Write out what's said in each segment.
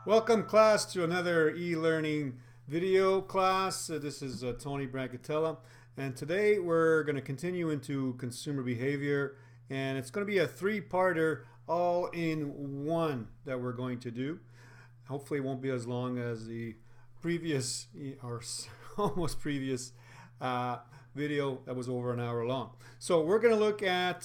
Welcome class to another e-learning video class. This is Tony Brancatella, and today we're going to continue into consumer behavior, and it's going to be a three-parter all in one that we're going to do. Hopefully it won't be as long as the previous or almost previous video that was over an hour long. So we're going to look at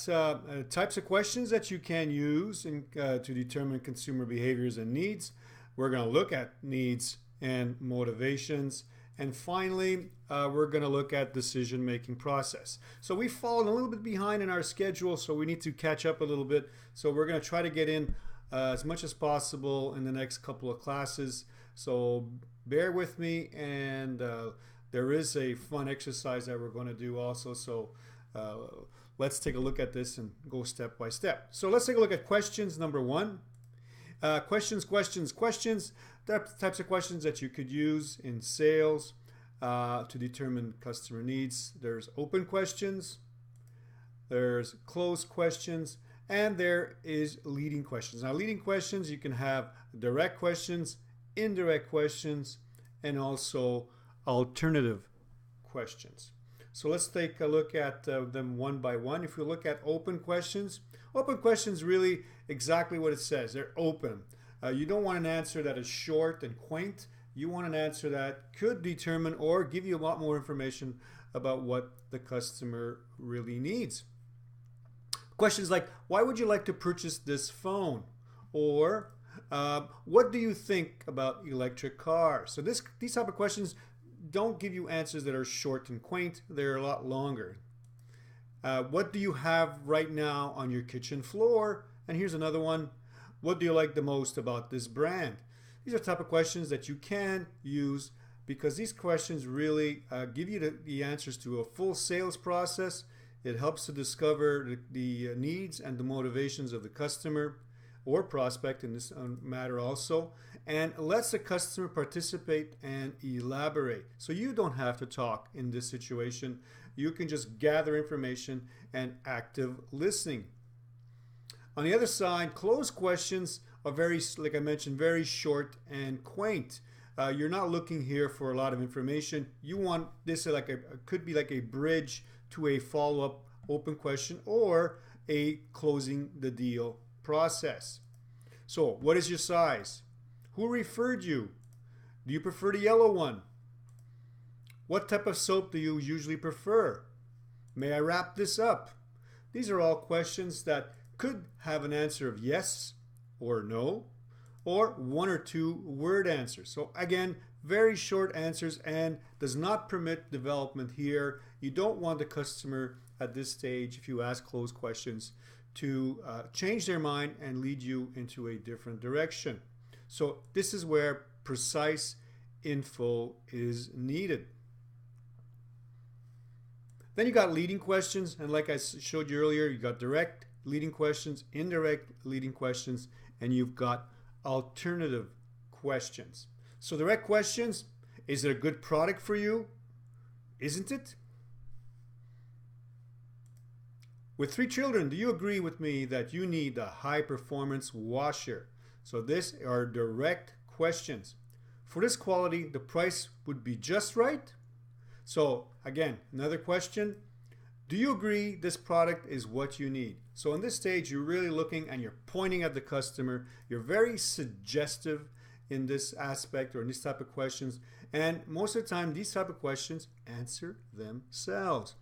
types of questions that you can use to determine consumer behaviors and needs. We're going to look at needs and motivations. And finally, we're going to look at decision-making process. So we've fallen a little bit behind in our schedule, so we need to catch up a little bit. So we're going to try to get in as much as possible in the next couple of classes. So bear with me, and there is a fun exercise that we're going to do also. So let's take a look at this and go step by step. So let's take a look at questions number one. Questions. There are types of questions that you could use in sales to determine customer needs. There's open questions, there's closed questions, and there is leading questions. Now, leading questions, you can have direct questions, indirect questions, and also alternative questions. So let's take a look at them one by one. If we look at open questions really exactly what it says. They're open. You don't want an answer that is short and quaint. You want an answer that could determine or give you a lot more information about what the customer really needs. Questions like, why would you like to purchase this phone? Or what do you think about electric cars? So these type of questions don't give you answers that are short and quaint. They're a lot longer. What do you have right now on your kitchen floor? And here's another one. What do you like the most about this brand? These are the type of questions that you can use because these questions really give you the answers to a full sales process. It helps to discover the needs and the motivations of the customer or prospect in this matter also, and lets the customer participate and elaborate. So you don't have to talk in this situation. You can just gather information and active listening. On the other side, closed questions are very, like I mentioned, very short and quaint. You're not looking here for a lot of information. You want this could be like a bridge to a follow-up open question or a closing the deal process. So, what is your size? Who referred you? Do you prefer the yellow one? What type of soap do you usually prefer? May I wrap this up? These are all questions that could have an answer of yes or no, or one or two word answers. So again, very short answers and does not permit development here. You don't want the customer at this stage, if you ask closed questions, to change their mind and lead you into a different direction. So this is where precise info is needed. Then you got leading questions, and like I showed you earlier, you got direct leading questions, indirect leading questions, and you've got alternative questions. So direct questions, is it a good product for you? Isn't it? With 3 children, do you agree with me that you need a high-performance washer? So these are direct questions. For this quality, the price would be just right. So again, another question. Do you agree this product is what you need? So in this stage, you're really looking and you're pointing at the customer. You're very suggestive in this aspect or in this type of questions. And most of the time, these type of questions answer themselves.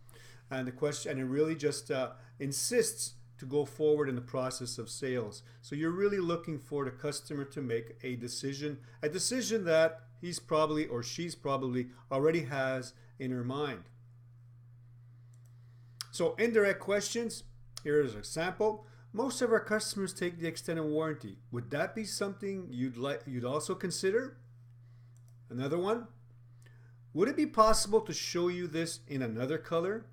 And the question, and it really just insists to go forward in the process of sales. So you're really looking for the customer to make a decision that he's probably or she's probably already has in her mind. So indirect questions, here is an example. Most of our customers take the extended warranty. Would that be something you'd also consider? Another one. Would it be possible to show you this in another color?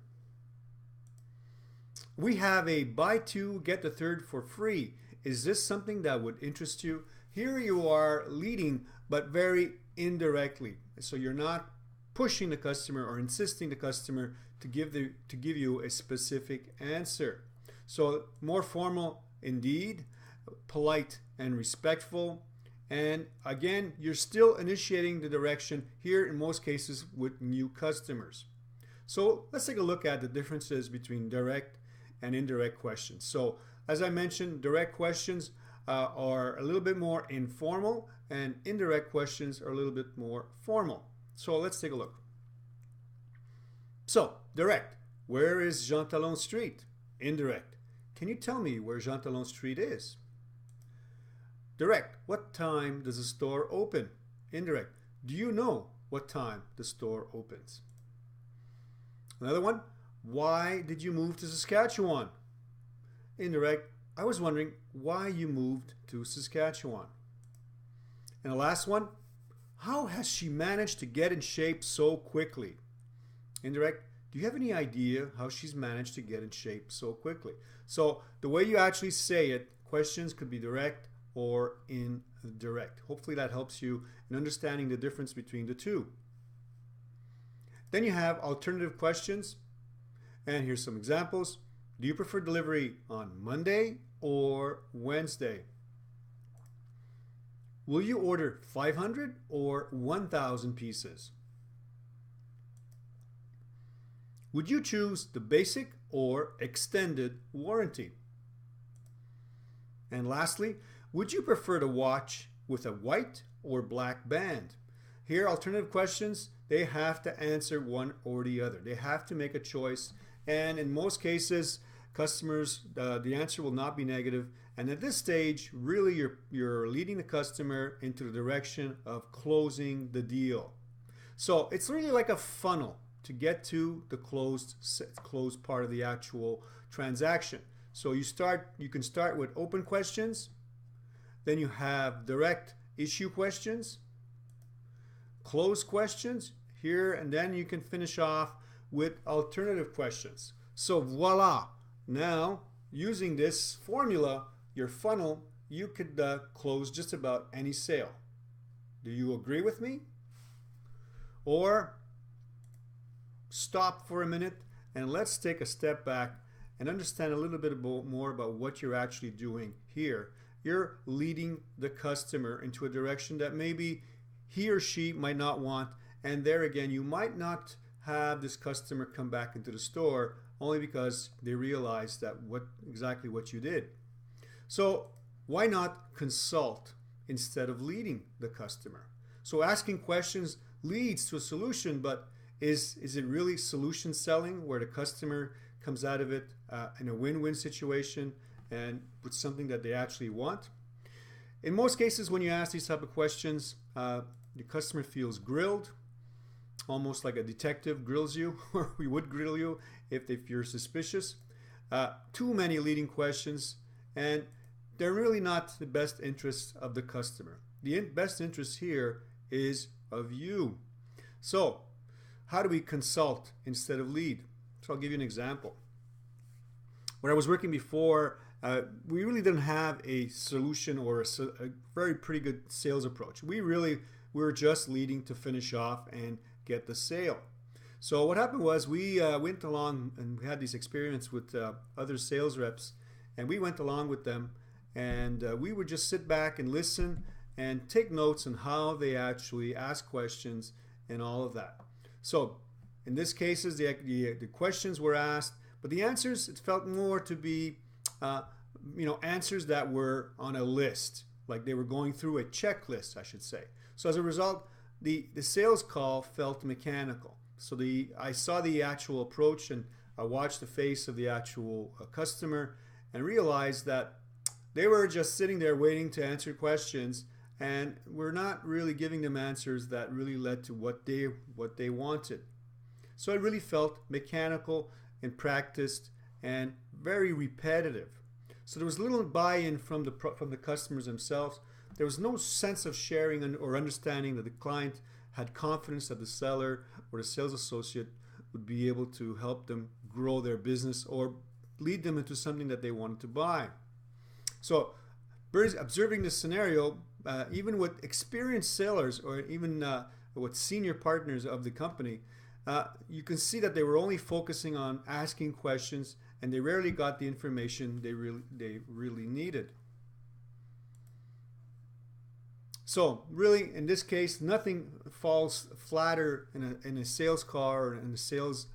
We have a buy 2, get the 3rd for free. Is this something that would interest you? Here you are leading, but very indirectly. So you're not pushing the customer or insisting the customer to give you a specific answer. So more formal indeed, polite and respectful, And again, you're still initiating the direction here in most cases with new customers. So let's take a look at the differences between direct and indirect questions. So as I mentioned, direct questions are a little bit more informal, and indirect questions are a little bit more formal. So let's take a look. So direct, where is Jean Talon Street? Indirect, can you tell me where Jean Talon Street is? Direct, what time does the store open? Indirect, do you know what time the store opens? Another one, why did you move to Saskatchewan? Indirect, I was wondering why you moved to Saskatchewan. And the last one, how has she managed to get in shape so quickly? Indirect, do you have any idea how she's managed to get in shape so quickly? So the way you actually say it, questions could be direct or indirect. Hopefully that helps you in understanding the difference between the two. Then you have alternative questions, and here's some examples. Do you prefer delivery on Monday or Wednesday? Will you order 500 or 1,000 pieces? Would you choose the basic or extended warranty? And lastly, would you prefer to watch with a white or black band? Here, alternative questions, they have to answer one or the other. They have to make a choice, and in most cases, customers, the answer will not be negative. And at this stage, really you're leading the customer into the direction of closing the deal. So it's really like a funnel to get to the closed part of the actual transaction. So you can start with open questions, then you have direct issue questions, closed questions here, and then you can finish off with alternative questions. So voila, now using this formula, your funnel, you could close just about any sale. Do you agree with me? Or stop for a minute and let's take a step back and understand a little bit more about what you're actually doing here. You're leading the customer into a direction that maybe he or she might not want, and there again, you might not have this customer come back into the store only because they realize that exactly what you did. So why not consult instead of leading the customer? So asking questions leads to a solution, but is it really solution selling where the customer comes out of it in a win-win situation and with something that they actually want? In most cases, when you ask these type of questions, the customer feels grilled, almost like a detective grills you, or we would grill you if you're suspicious. Too many leading questions, and they're really not the best interest of the customer. The best interest here is of you. So how do we consult instead of lead? So I'll give you an example. When I was working before, we really didn't have a solution or a very pretty good sales approach. We were just leading to finish off and get the sale. So what happened was we went along and we had these experiments with other sales reps, and we went along with them, and we would just sit back and listen and take notes on how they actually ask questions and all of that. So in this cases, the questions were asked, but the answers, it felt more to be answers that were on a list, like they were going through a checklist, I should say. So as a result, the sales call felt mechanical. So I saw the actual approach, and I watched the face of the actual customer and realized that they were just sitting there waiting to answer questions, and we're not really giving them answers that really led to what they wanted. So it really felt mechanical and practiced and very repetitive. So there was little buy-in from the customers themselves. There was no sense of sharing or understanding that the client had confidence that the seller or the sales associate would be able to help them grow their business or lead them into something that they wanted to buy. So observing this scenario, even with experienced sellers or even with senior partners of the company, you can see that they were only focusing on asking questions, and they rarely got the information they really needed. So really, in this case, nothing falls flatter in a sales call or in a sales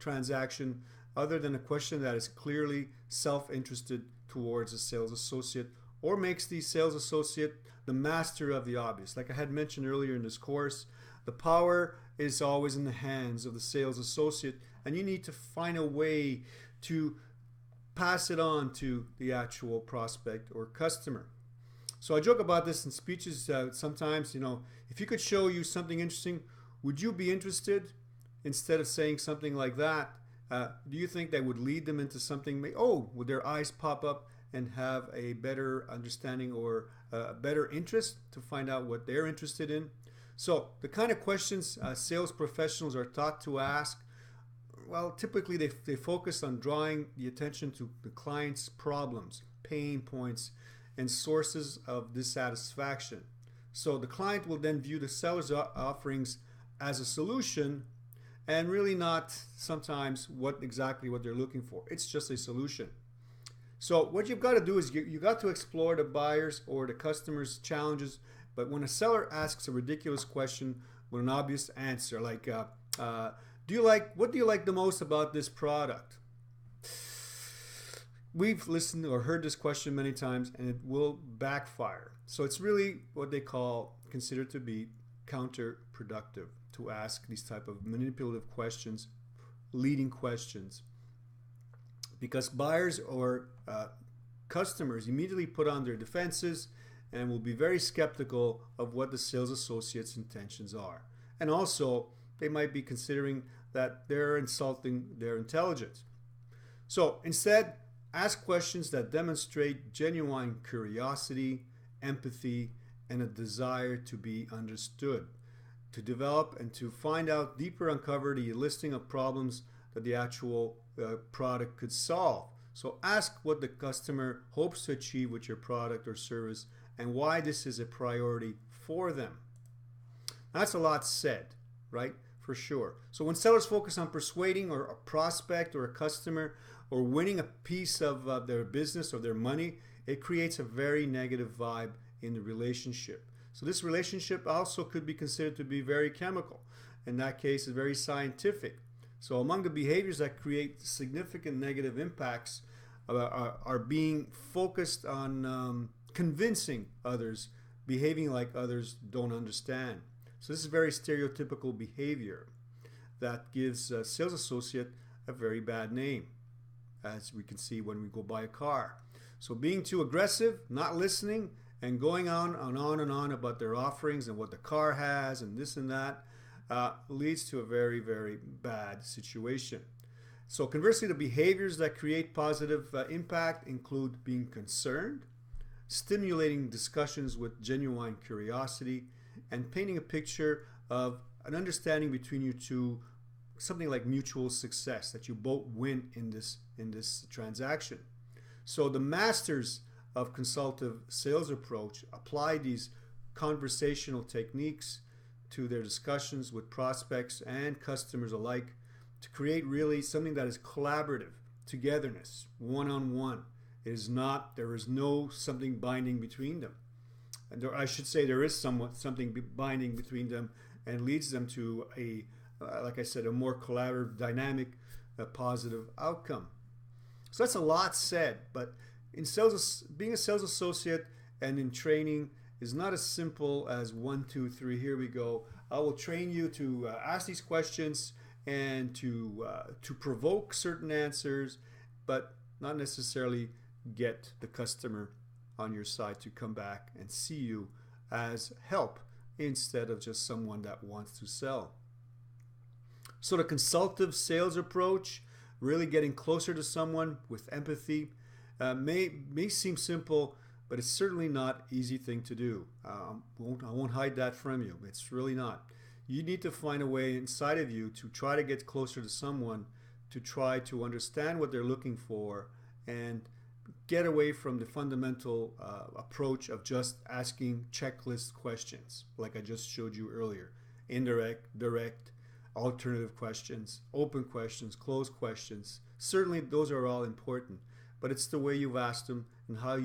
transaction other than a question that is clearly self-interested towards a sales associate or makes the sales associate the master of the obvious. Like I had mentioned earlier in this course, the power is always in the hands of the sales associate, and you need to find a way to pass it on to the actual prospect or customer. So I joke about this in speeches sometimes, if you could show you something interesting, would you be interested? Instead of saying something like that, do you think that would lead them into something, would their eyes pop up and have a better understanding or a better interest to find out what they're interested in? So the kind of questions sales professionals are taught to ask, well, typically they focus on drawing the attention to the client's problems, pain points, and sources of dissatisfaction. So the client will then view the seller's offerings as a solution and really not sometimes exactly what they're looking for. It's just a solution. So what you've got to do is you got to explore the buyer's or the customer's challenges. But when a seller asks a ridiculous question with an obvious answer, like, what do you like the most about this product? We've listened or heard this question many times, and it will backfire. So it's really what they consider to be counterproductive to ask these type of manipulative questions, leading questions, because buyers or customers immediately put on their defenses and will be very skeptical of what the sales associate's intentions are. And also, they might be considering that they're insulting their intelligence. So instead, ask questions that demonstrate genuine curiosity, empathy, and a desire to be understood, to develop and to find out deeper, uncover the listing of problems that the actual product could solve. So ask what the customer hopes to achieve with your product or service and why this is a priority for them. That's a lot said, right? For sure. So when sellers focus on persuading or a prospect or a customer or winning a piece of their business or their money, it creates a very negative vibe in the relationship. So this relationship also could be considered to be very chemical. In that case, it's very scientific. So among the behaviors that create significant negative impacts are being focused on convincing others, behaving like others don't understand. So this is very stereotypical behavior that gives a sales associate a very bad name, as we can see when we go buy a car. So being too aggressive, not listening, and going on and on and on about their offerings and what the car has and this and that leads to a very, very bad situation. So conversely, the behaviors that create positive impact include being concerned, stimulating discussions with genuine curiosity, and painting a picture of an understanding between you two, something like mutual success, that you both win in this transaction. So the masters of consultative sales approach apply these conversational techniques to their discussions with prospects and customers alike to create really something that is collaborative, togetherness, one-on-one. There is no something binding between them. And I should say there is something binding between them and leads them to like I said, a more collaborative, dynamic, positive outcome. So that's a lot said, but in sales, being a sales associate and in training is not as simple as 1, 2, 3, here we go. I will train you to ask these questions and to provoke certain answers, but not necessarily get the customer on your side to come back and see you as help instead of just someone that wants to sell. So the consultative sales approach, really getting closer to someone with empathy, may seem simple, but it's certainly not an easy thing to do. I won't hide that from you. It's really not. You need to find a way inside of you to try to get closer to someone, to try to understand what they're looking for, and get away from the fundamental approach of just asking checklist questions, like I just showed you earlier. Indirect, direct, alternative questions, open questions, closed questions. Certainly those are all important. but it's the way you've asked them and how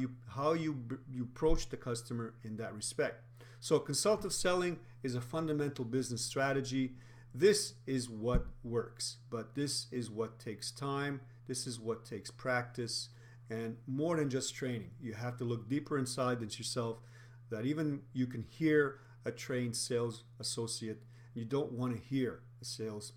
you approach the customer in that respect. So consultative selling is a fundamental business strategy. This is what works, but this is what takes time. This is what takes practice, and more than just training. You have to look deeper inside than yourself, that even you can hear a trained sales associate. You don't want to hear a sales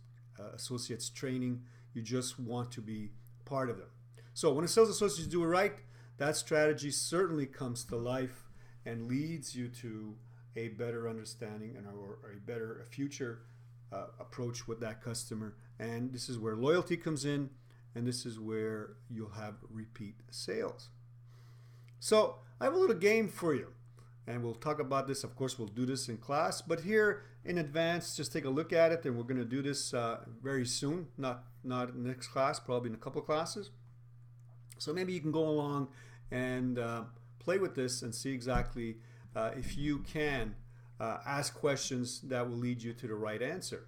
associate's training. You just want to be part of them. So when a sales associate do it right, that strategy certainly comes to life and leads you to a better understanding and or a better future approach with that customer. And this is where loyalty comes in, and this is where you'll have repeat sales. So I have a little game for you, and we'll talk about this. Of course, we'll do this in class, but here in advance, just take a look at it, and we're going to do this very soon, not in the next class, probably in a couple of classes. So maybe you can go along and play with this and see exactly if you can ask questions that will lead you to the right answer.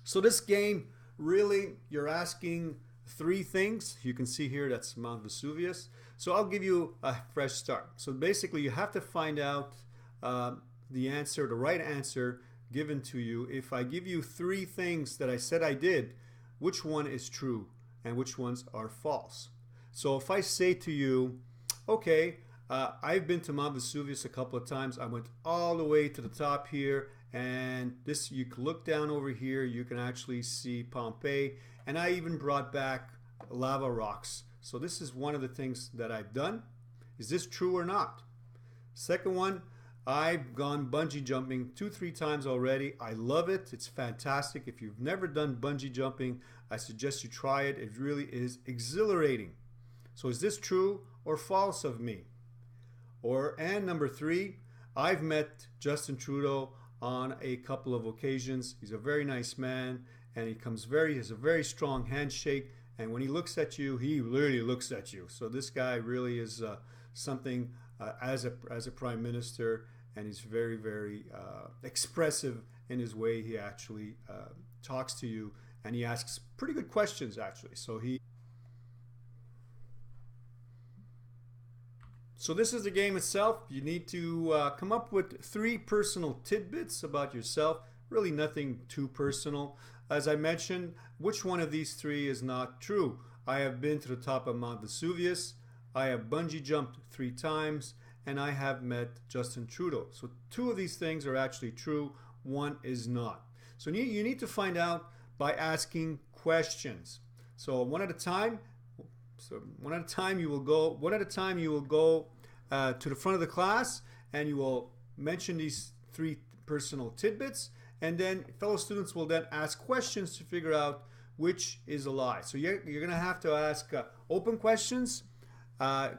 So this game, really, you're asking 3 things. You can see here that's Mount Vesuvius. So I'll give you a fresh start. So basically you have to find out the answer, the right answer given to you. If I give you 3 things that I said I did, which one is true and which ones are false? So if I say to you, okay, I've been to Mount Vesuvius a couple of times. I went all the way to the top here, and this, you can look down over here, you can actually see Pompeii, and I even brought back lava rocks. So this is one of the things that I've done. Is this true or not? Second one, I've gone bungee jumping 2-3 times already. I love it. It's fantastic. If you've never done bungee jumping, I suggest you try it. It really is exhilarating. So is this true or false of me? And number 3, I've met Justin Trudeau on a couple of occasions. He's a very nice man, and he has a very strong handshake, and when he looks at you, he literally looks at you. So this guy really is something as a prime minister, and he's very, very expressive in his way he actually talks to you, and he asks pretty good questions actually. So this is the game itself. You need to come up with 3 personal tidbits about yourself. Really nothing too personal. As I mentioned, which one of these 3 is not true? I have been to the top of Mount Vesuvius, I have bungee jumped 3 times, and I have met Justin Trudeau. So 2 of these things are actually true, 1 is not. So you need to find out by asking questions. So one at a time you will go to the front of the class, and you will mention these 3 personal tidbits, and then fellow students will then ask questions to figure out which is a lie. So you're going to have to ask open questions,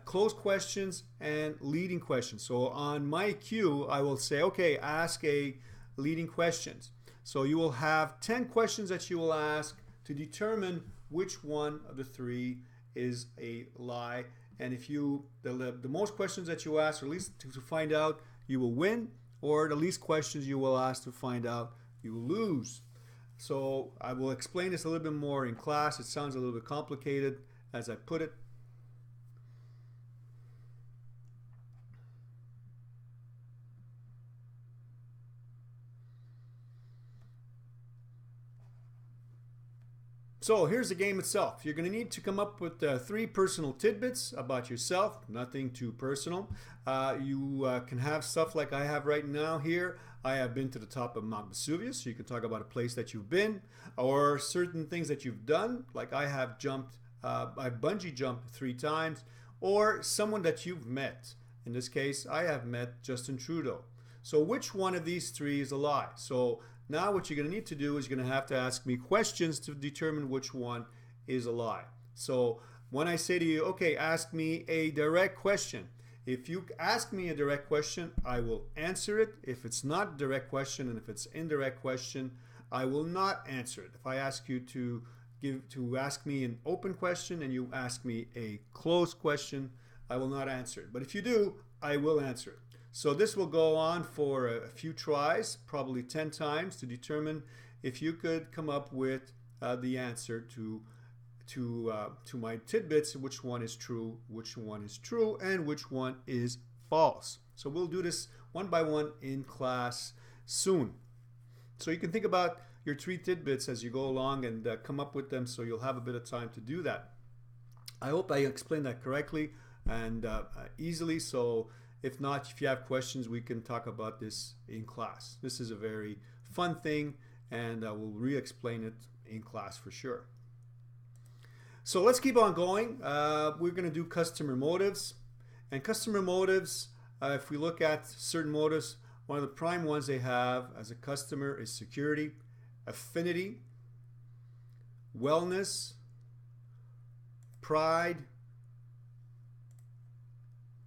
closed questions, and leading questions. So on my cue, I will say, okay, ask a leading questions. So you will have 10 questions that you will ask to determine which one of the 3 is a lie. And if the most questions that you ask, or at least to find out, you will win, or the least questions you will ask to find out, you will lose. So I will explain this a little bit more in class. It sounds a little bit complicated as I put it. So here's the game itself. You're going to need to come up with 3 personal tidbits about yourself, nothing too personal. You can have stuff like I have right now here. I have been to the top of Mount Vesuvius, so you can talk about a place that you've been, or certain things that you've done, like I have bungee jumped 3 times, or someone that you've met. In this case, I have met Justin Trudeau. So which one of these 3 is a lie? So now what you're going to need to do is you're going to have to ask me questions to determine which one is a lie. So when I say to you, okay, ask me a direct question. If you ask me a direct question, I will answer it. If it's not a direct question, and if it's indirect question, I will not answer it. If I ask you to ask me an open question and you ask me a closed question, I will not answer it. But if you do, I will answer it. So this will go on for a few tries, probably 10 times, to determine if you could come up with the answer to to my tidbits, which one is true, and which one is false. So we'll do this one by one in class soon. So you can think about your 3 tidbits as you go along and come up with them, so you'll have a bit of time to do that. I hope I explained that correctly and easily. So if not, if you have questions, we can talk about this in class. This is a very fun thing, and we'll re-explain it in class for sure. So let's keep on going. We're going to do customer motives. And customer motives, if we look at certain motives, one of the prime ones they have as a customer is security, affinity, wellness, pride,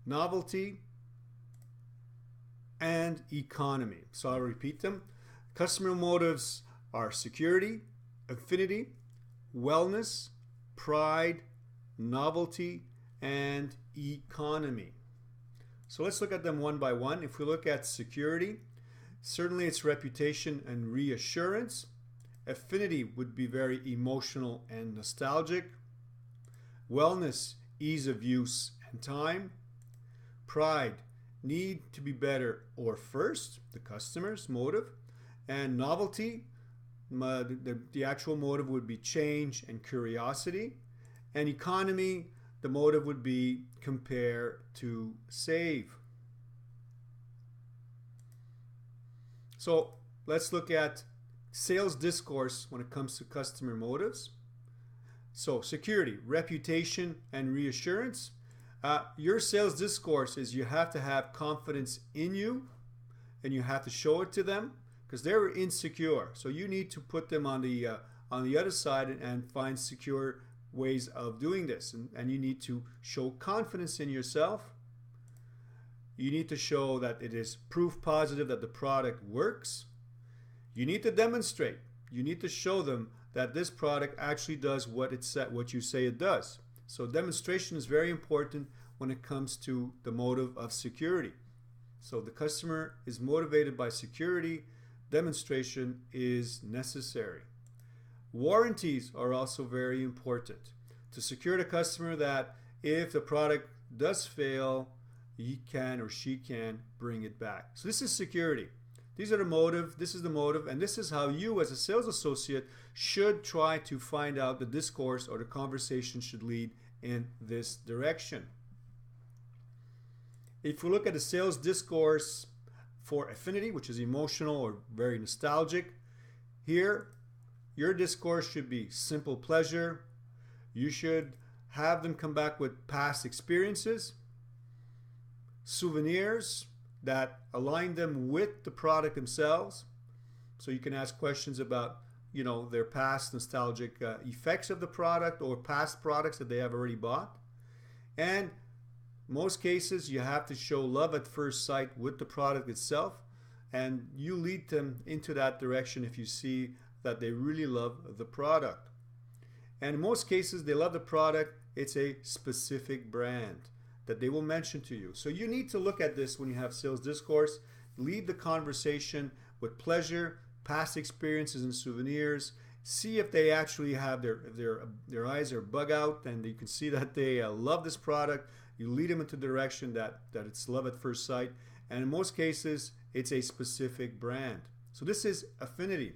novelty, and economy. So I'll repeat them. Customer motives are security, affinity, wellness, pride, novelty, and economy. So let's look at them one by one. If we look at security, certainly it's reputation and reassurance. Affinity would be very emotional and nostalgic. Wellness, ease of use and time. Pride, need to be better or first, the customer's motive. And novelty, the actual motive would be change and curiosity. And economy, the motive would be compare to save. So let's look at sales discourse when it comes to customer motives. So security, reputation, and reassurance. Your sales discourse is you have to have confidence in you, and you have to show it to them because they're insecure. So you need to put them on the other side and find secure ways of doing this. And you need to show confidence in yourself. You need to show that it is proof positive that the product works. You need to demonstrate. You need to show them that this product actually does what you say it does. So demonstration is very important when it comes to the motive of security. So the customer is motivated by security. Demonstration is necessary. Warranties are also very important to secure the customer that if the product does fail, he can or she can bring it back. So this is security. These are the motive, this is the motive, and this is how you as a sales associate should try to find out the discourse or the conversation should lead in this direction. If we look at the sales discourse for affinity, which is emotional or very nostalgic, here your discourse should be simple pleasure. You should have them come back with past experiences, souvenirs that align them with the product themselves. So you can ask questions about, their past nostalgic effects of the product or past products that they have already bought. And most cases, you have to show love at first sight with the product itself, and you lead them into that direction if you see that they really love the product. And in most cases, they love the product. It's a specific brand that they will mention to you. So you need to look at this when you have sales discourse. Lead the conversation with pleasure, past experiences and souvenirs. See if they actually have their eyes are bug out and you can see that they love this product. You lead them into the direction that it's love at first sight. And in most cases, it's a specific brand. So this is affinity.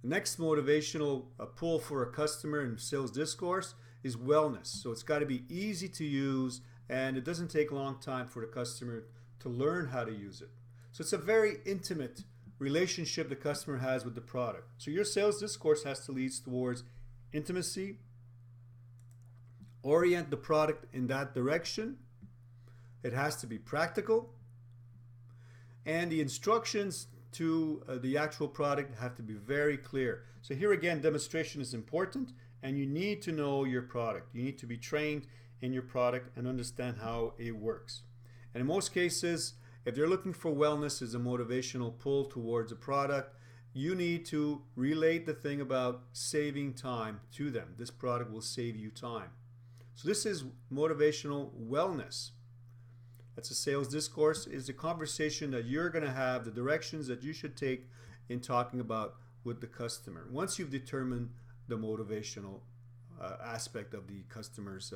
The next motivational pull for a customer in sales discourse is wellness. So it's got to be easy to use, and it doesn't take a long time for the customer to learn how to use it. So it's a very intimate relationship the customer has with the product. So your sales discourse has to lead towards intimacy, orient the product in that direction. It has to be practical, and the instructions to the actual product have to be very clear. So here again, demonstration is important, and you need to know your product. You need to be trained in your product and understand how it works. And in most cases, if they're looking for wellness as a motivational pull towards a product, you need to relate the thing about saving time to them. This product will save you time. So this is motivational wellness. That's a sales discourse. Is a conversation that you're going to have, the directions that you should take in talking about with the customer once you've determined the motivational aspect of the customer's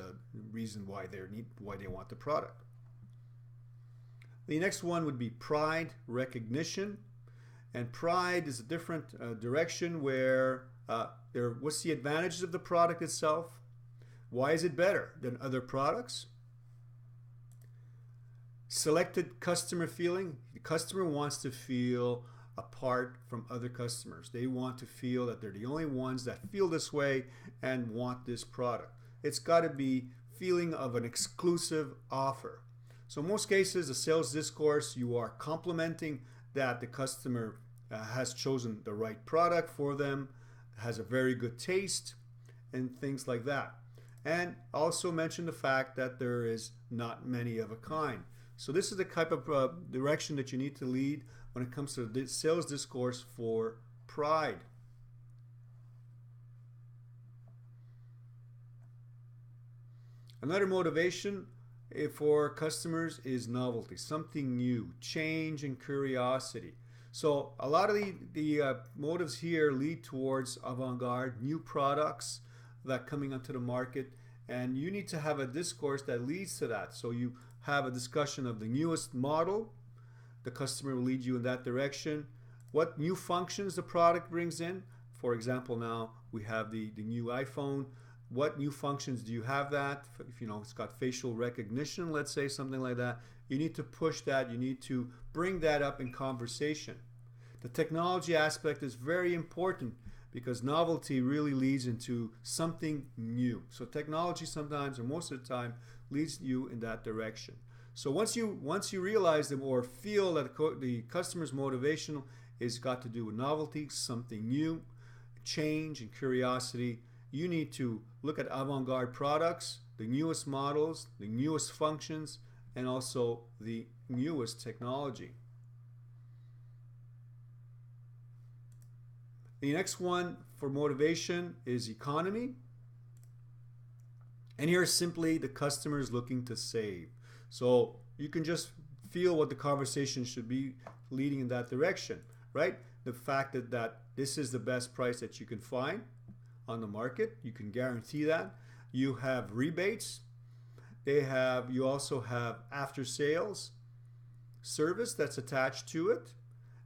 reason why they want the product. The next one would be pride recognition. And pride is a different direction where what's the advantages of the product itself? Why is it better than other products? Selected customer feeling. The customer wants to feel apart from other customers. They want to feel that they're the only ones that feel this way and want this product. It's got to be feeling of an exclusive offer. So in most cases, the sales discourse, you are complimenting that the customer has chosen the right product for them, has a very good taste, and things like that. And also mention the fact that there is not many of a kind. So this is the type of direction that you need to lead when it comes to the sales discourse for pride. Another motivation for customers is novelty, something new, change and curiosity. So a lot of the motives here lead towards avant-garde, new products that are coming onto the market, and you need to have a discourse that leads to that. So you have a discussion of the newest model. The customer will lead you in that direction. What new functions the product brings in. For example, now we have the new iPhone. What new functions do you have that? If you know it's got facial recognition, let's say something like that, you need to push that. You need to bring that up in conversation. The technology aspect is very important because novelty really leads into something new. So technology sometimes, or most of the time, leads you in that direction. So once you realize them or feel that the customer's motivation is got to do with novelty, something new, change and curiosity, you need to look at avant-garde products, the newest models, the newest functions, and also the newest technology. The next one for motivation is economy. And here simply the customer is looking to save. So you can just feel what the conversation should be leading in that direction, right? The fact that this is the best price that you can find on the market, you can guarantee that. You have rebates. You also have after sales service that's attached to it,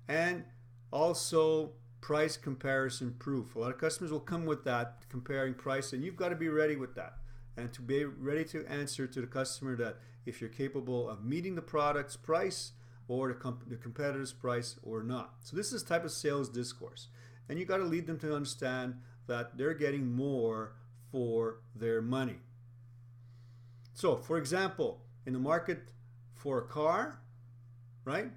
and also price comparison proof. A lot of customers will come with that comparing price, and you've got to be ready with that and to be ready to answer to the customer that if you're capable of meeting the product's price or the competitor's price or not. So this is type of sales discourse, and you got to lead them to understand that they're getting more for their money. So for example, in the market for a car, right?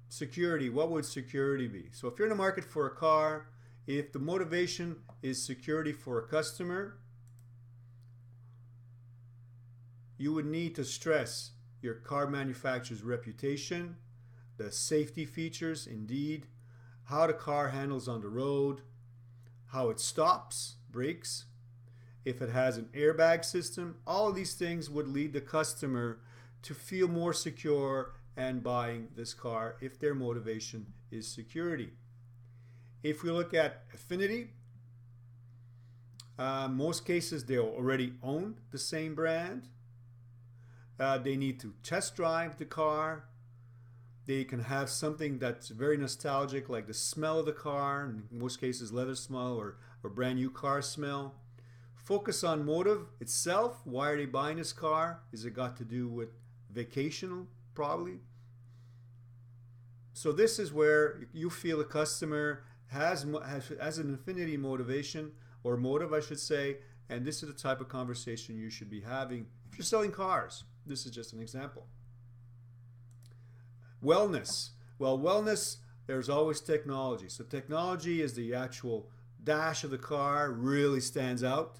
Security, what would security be? So if you're in the market for a car, if the motivation is security for a customer, you would need to stress your car manufacturer's reputation, the safety features, indeed, how the car handles on the road, how it stops, brakes, if it has an airbag system. All of these things would lead the customer to feel more secure and buying this car if their motivation is security. If we look at Affinity, most cases they'll already own the same brand. They need to test drive the car. They can have something that's very nostalgic, like the smell of the car, in most cases leather smell or brand new car smell. Focus on motive itself. Why are they buying this car? Is it got to do with vacation? Probably. So this is where you feel a customer has an affinity motivation, or motive I should say, and this is the type of conversation you should be having if you're selling cars. This is just an example. Wellness. Well, wellness, there's always technology. So technology is the actual dash of the car, really stands out.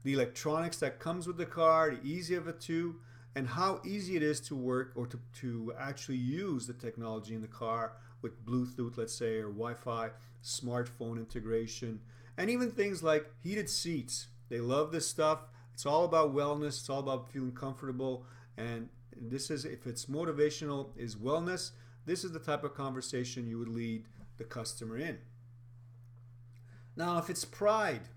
The electronics that comes with the car, the easy of it too, and how easy it is to work or to actually use the technology in the car with Bluetooth, let's say, or Wi-Fi, smartphone integration, and even things like heated seats. They love this stuff. It's all about wellness. It's all about feeling comfortable. And this is, if it's motivational, is wellness, this is the type of conversation you would lead the customer in. Now, if it's pride,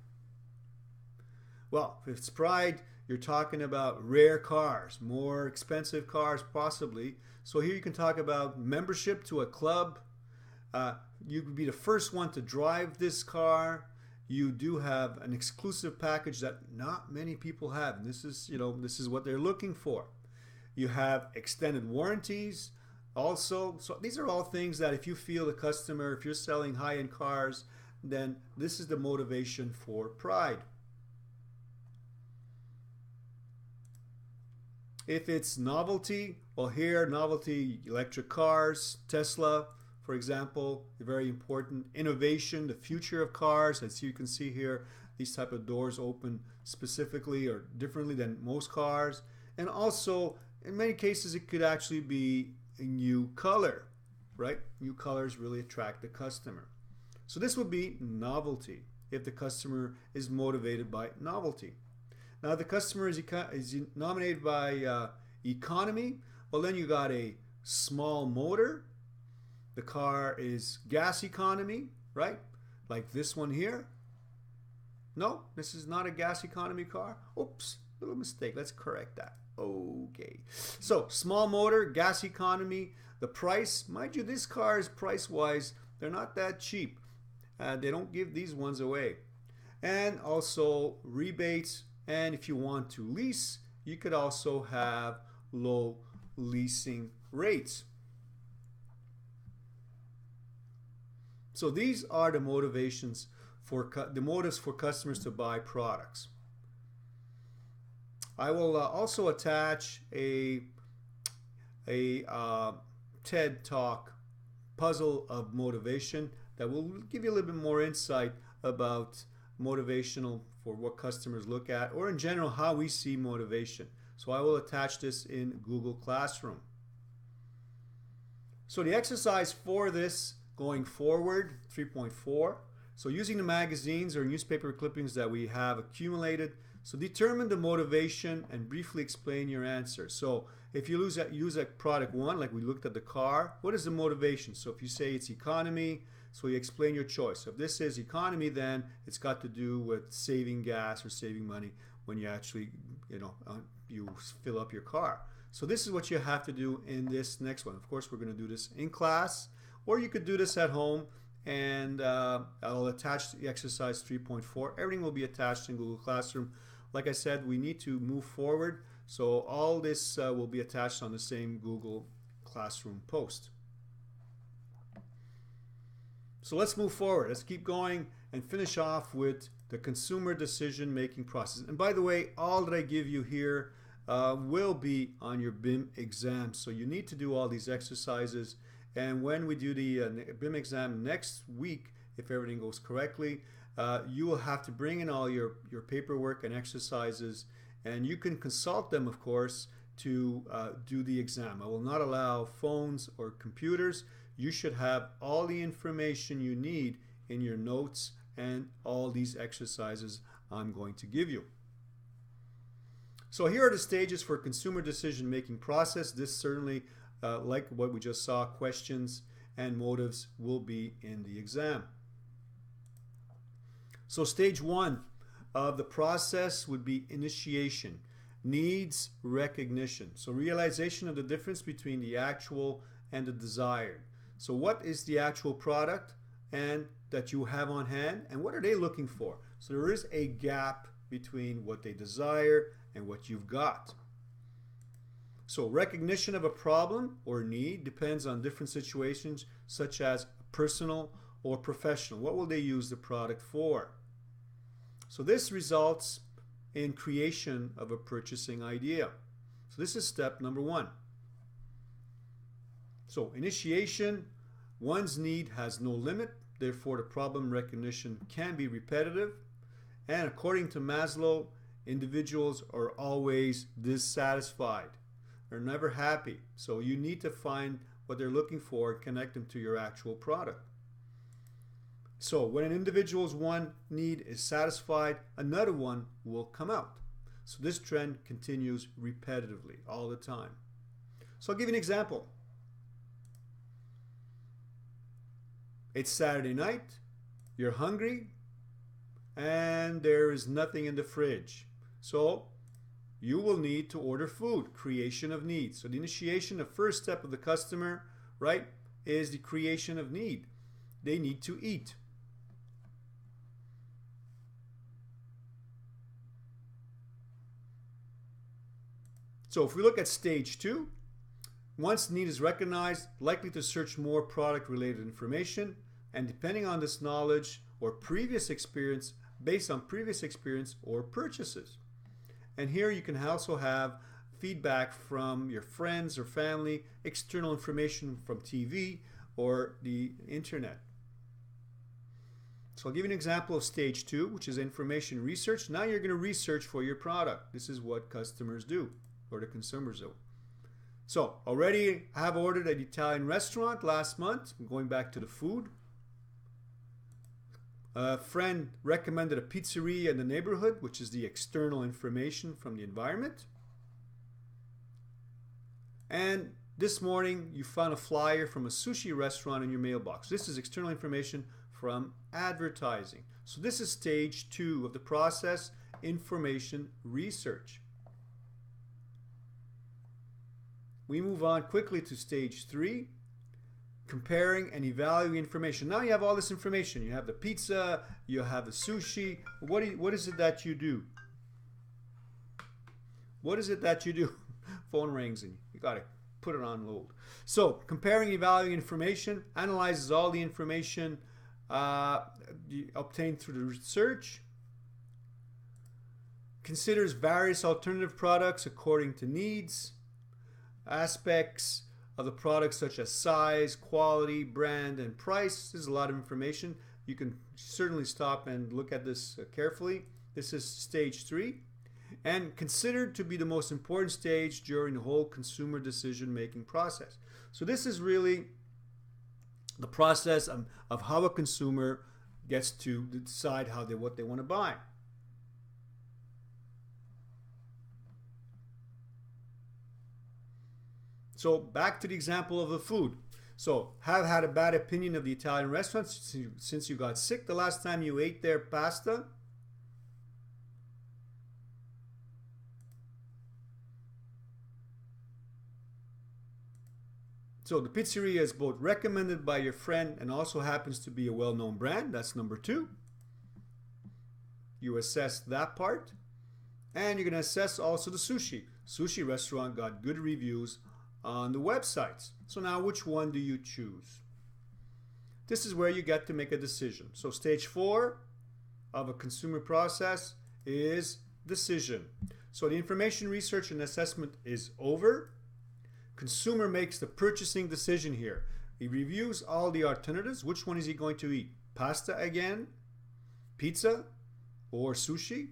well, if it's pride, you're talking about rare cars, more expensive cars possibly. So here you can talk about membership to a club. You could be the first one to drive this car. You do have an exclusive package that not many people have. And this is, this is what they're looking for. You have extended warranties also. So these are all things that if you feel the customer, if you're selling high-end cars, then this is the motivation for pride. If it's novelty, well, here, novelty, electric cars, Tesla, for example, very important. Innovation, the future of cars. As you can see here, these type of doors open specifically or differently than most cars. And also, in many cases, it could actually be a new color, right? New colors really attract the customer. So this would be novelty, if the customer is motivated by novelty. Now, if the customer is nominated by economy, well, then you got a small motor. The car is gas economy, right? Like this one here. No, this is not a gas economy car. Oops, little mistake. Let's correct that. Okay. So, small motor, gas economy. The price, mind you, this car is price-wise, they're not that cheap. They don't give these ones away. And also rebates. And if you want to lease, you could also have low leasing rates. So these are the motivations the motives for customers to buy products. I will also attach a TED Talk puzzle of motivation that will give you a little bit more insight about motivational for what customers look at, or in general how we see motivation. So I will attach this in Google Classroom. So the exercise for this going forward, 3.4, so using the magazines or newspaper clippings that we have accumulated, so determine the motivation and briefly explain your answer. So if you use a product one, like we looked at the car, what is the motivation? So if you say it's economy, so you explain your choice. So if this is economy, then it's got to do with saving gas or saving money when you actually, you fill up your car. So this is what you have to do in this next one. Of course, we're going to do this in class, or you could do this at home, and I'll attach the exercise 3.4. Everything will be attached in Google Classroom. Like I said, we need to move forward, so all this will be attached on the same Google Classroom post. So let's move forward. Let's keep going and finish off with the consumer decision making process. And by the way, all that I give you here will be on your BIM exam. So you need to do all these exercises. And when we do the BIM exam next week, if everything goes correctly, you will have to bring in all your paperwork and exercises. And you can consult them, of course, to do the exam. I will not allow phones or computers. You should have all the information you need in your notes and all these exercises I'm going to give you. So here are the stages for consumer decision making process. This certainly, like what we just saw, questions and motives will be in the exam. So stage one of the process would be initiation, needs recognition. So realization of the difference between the actual and the desired. So what is the actual product and that you have on hand, and what are they looking for? So there is a gap between what they desire and what you've got. So recognition of a problem or need depends on different situations, such as personal or professional. What will they use the product for? So this results in creation of a purchasing idea. So this is step number one. So initiation, one's need has no limit, therefore the problem recognition can be repetitive. And according to Maslow, individuals are always dissatisfied. They're never happy. So you need to find what they're looking for and connect them to your actual product. So when an individual's one need is satisfied, another one will come out. So this trend continues repetitively all the time. So I'll give you an example. It's Saturday night, you're hungry, and there is nothing in the fridge. So you will need to order food, creation of needs. So the initiation, the first step of the customer, right, is the creation of need. They need to eat. So if we look at stage 2, once need is recognized, likely to search more product-related information, and depending on this knowledge or previous experience, based on previous experience or purchases. And here you can also have feedback from your friends or family, external information from TV or the internet. So I'll give you an example of stage 2, which is information research. Now you're going to research for your product. This is what customers do, or the consumers do. So already I have ordered at an Italian restaurant last month. I'm going back to the food. A friend recommended a pizzeria in the neighborhood, which is the external information from the environment. And this morning you found a flyer from a sushi restaurant in your mailbox. This is external information from advertising. So this is stage 2 of the process, information research. We move on quickly to stage 3, comparing and evaluating information. Now you have all this information. You have the pizza, you have the sushi. What is it that you do? What is it that you do? Phone rings and you got to put it on hold. So comparing, evaluating information, analyzes all the information obtained through the research, considers various alternative products according to needs, aspects of the product such as size, quality, brand, and price. This is a lot of information. You can certainly stop and look at this carefully. This is stage 3, and considered to be the most important stage during the whole consumer decision-making process. So this is really the process of how a consumer gets to decide what they want to buy. So back to the example of the food. So have had a bad opinion of the Italian restaurant since you got sick the last time you ate their pasta. So the pizzeria is both recommended by your friend and also happens to be a well-known brand. That's number 2. You assess that part. And you're going to assess also the sushi. Sushi restaurant got good reviews on the websites. So now which one do you choose? This is where you get to make a decision. So stage 4 of a consumer process is decision. So the information research and assessment is over. Consumer makes the purchasing decision here. He reviews all the alternatives. Which one is he going to eat? Pasta again? Pizza? Or sushi?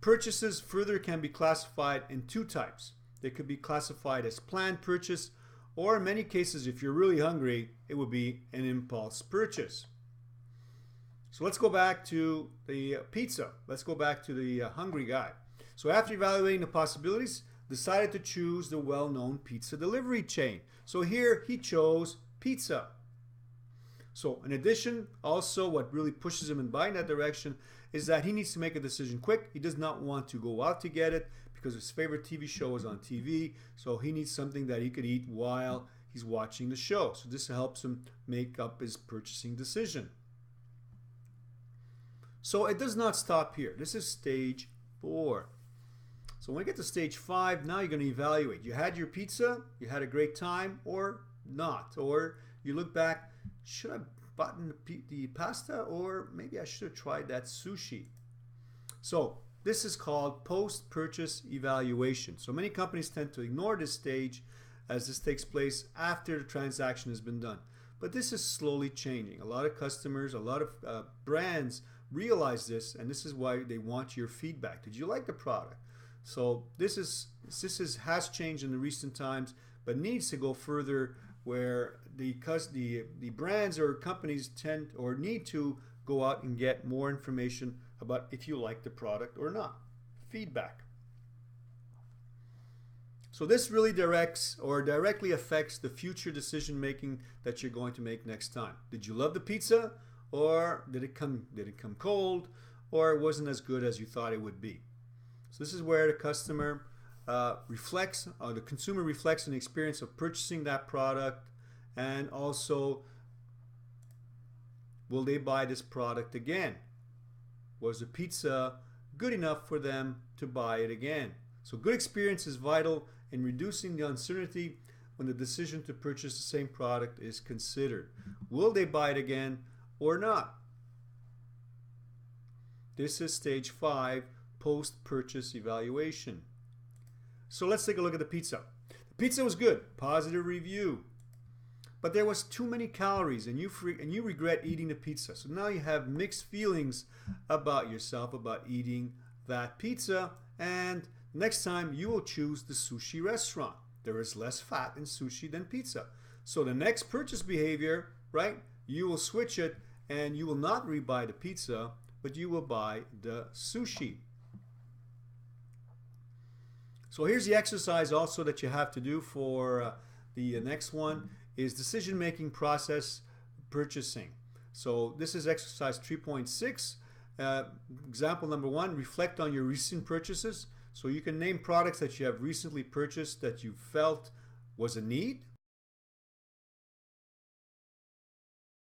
Purchases further can be classified in 2 types. They could be classified as planned purchase, or in many cases, if you're really hungry, it would be an impulse purchase. So let's go back to the pizza. Let's go back to the hungry guy. So after evaluating the possibilities, decided to choose the well-known pizza delivery chain. So here he chose pizza. So in addition, also what really pushes him in buying that direction is that he needs to make a decision quick. He does not want to go out to get it because his favorite TV show is on TV. So he needs something that he could eat while he's watching the show. So this helps him make up his purchasing decision. So it does not stop here. This is stage 4. So when we get to stage 5, now you're going to evaluate. You had your pizza, you had a great time, or not. Or you look back, should I have bought the pasta, or maybe I should have tried that sushi. So this is called post-purchase evaluation. So many companies tend to ignore this stage as this takes place after the transaction has been done. But this is slowly changing. A lot of customers, a lot of brands realize this, and this is why they want your feedback. Did you like the product? So this has changed in the recent times, but needs to go further, where the brands or companies tend or need to go out and get more information about if you like the product or not. Feedback. So this really directly affects the future decision making that you're going to make next time. Did you love the pizza, or did it come cold, or it wasn't as good as you thought it would be? So this is where the customer reflects, or the consumer reflects on the experience of purchasing that product, and also, will they buy this product again? Was the pizza good enough for them to buy it again? So good experience is vital in reducing the uncertainty when the decision to purchase the same product is considered. Will they buy it again or not? This is stage 5, post-purchase evaluation. So let's take a look at the pizza. The pizza was good, positive review. But there was too many calories, and you regret eating the pizza. So now you have mixed feelings about yourself about eating that pizza, and next time you will choose the sushi restaurant. There is less fat in sushi than pizza. So the next purchase behavior, right, you will switch it, and you will not rebuy the pizza, but you will buy the sushi. So here's the exercise also that you have to do for the next one is decision-making process purchasing. So this is exercise 3.6. Example number 1, reflect on your recent purchases. So you can name products that you have recently purchased that you felt was a need